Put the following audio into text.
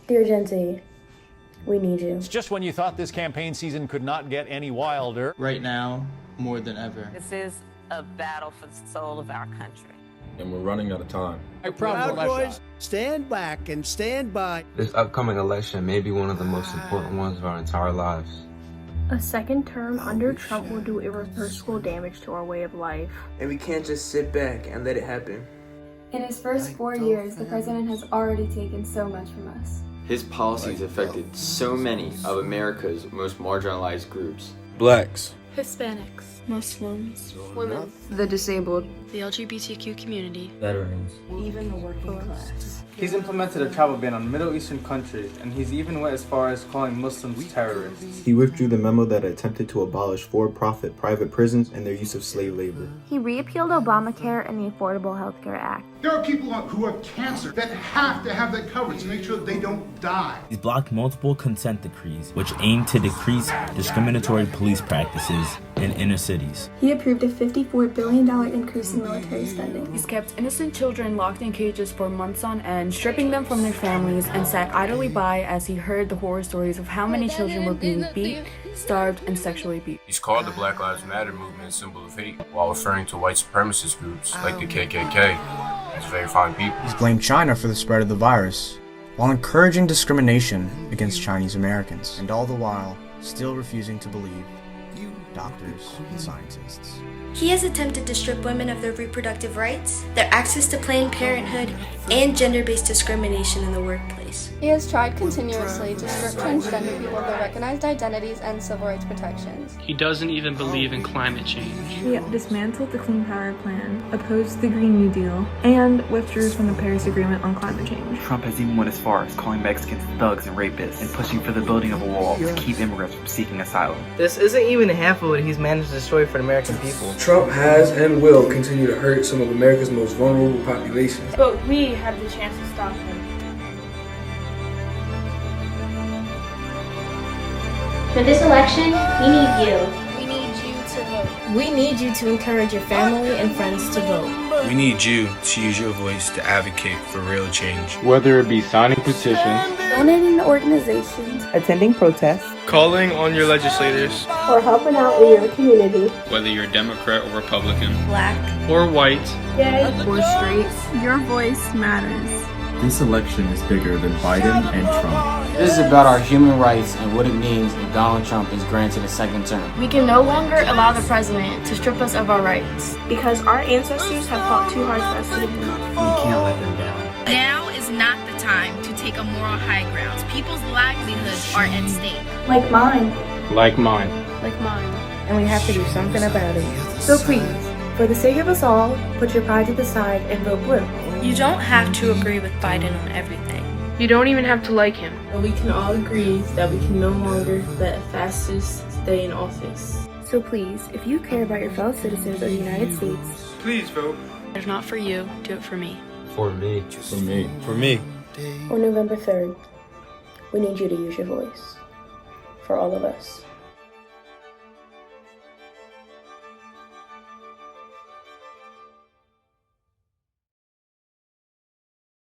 Dear Gen Z, we need you. It's just when you thought this campaign season could not get any wilder. Right now, more than ever. This is a battle for the soul of our country. And we're running out of time. Proud Boys, stand back and stand by. This upcoming election may be one of the most important ones of our entire lives. A second term under Trump will do irreversible damage to our way of life. And we can't just sit back and let it happen. In his first 4 years, the president has already taken so much from us. His policies affected so many of America's most marginalized groups. Blacks, Hispanics, Muslims, Women, The disabled, the LGBTQ community, veterans, Even the working class. He's implemented a travel ban on Middle Eastern countries, and he's even went as far as calling Muslims terrorists. He withdrew the memo that attempted to abolish for-profit private prisons and their use of slave labor. He repealed Obamacare and the Affordable Health Care Act. There are people who have cancer that have to have that coverage to make sure that they don't die. He's blocked multiple consent decrees, which aim to decrease discriminatory police practices in inner cities. He approved a $54 billion increase in military spending. He's kept innocent children locked in cages for months on end, stripping them from their families, and sat idly by as he heard the horror stories of how many children were being beat, starved, and sexually abused. He's called the Black Lives Matter movement a symbol of hate, while referring to white supremacist groups like the KKK as very fine people. He's blamed China for the spread of the virus, while encouraging discrimination against Chinese Americans, and all the while still refusing to believe doctors and scientists. He has attempted to strip women of their reproductive rights, their access to Planned Parenthood, and gender-based discrimination in the workplace. He has tried continuously to strip transgender people of their recognized identities and civil rights protections. He doesn't even believe in climate change. He dismantled the Clean Power Plan, opposed the Green New Deal, and withdrew from the Paris Agreement on climate change. Trump has even went as far as calling Mexicans thugs and rapists and pushing for the building of a wall to keep immigrants from seeking asylum. This isn't even half of what he's managed to destroy for the American people. Trump has and will continue to hurt some of America's most vulnerable populations. But we have the chance to stop him. For this election, we need you. We need you to vote. We need you to encourage your family and friends to vote. we need you to use your voice to advocate for real change. Whether it be signing petitions, Donating to organizations, attending protests, Calling on your legislators, or helping out in your community. Whether you're Democrat or Republican, Black, or white, Gay, Or straight, your voice matters. This election is bigger than Biden and Trump. this is about our human rights and what it means if Donald Trump is granted a second term. We can no longer allow the president to strip us of our rights. Because our ancestors have fought too hard for us to give them up. We can't let them down. Now is not the time to take a moral high ground. People's livelihoods are at stake. like mine. Like mine. Like mine. And we have to do something about it. So please, for the sake of us all, put your pride to the side and vote blue. You don't have to agree with Biden on everything. You don't even have to like him. But we can all agree that we can no longer let fascists stay in office. So please, if you care about your fellow citizens of the United States, please vote. If not for you, do it for me. For me. For me. For me. On November 3rd, we need you to use your voice. For all of us.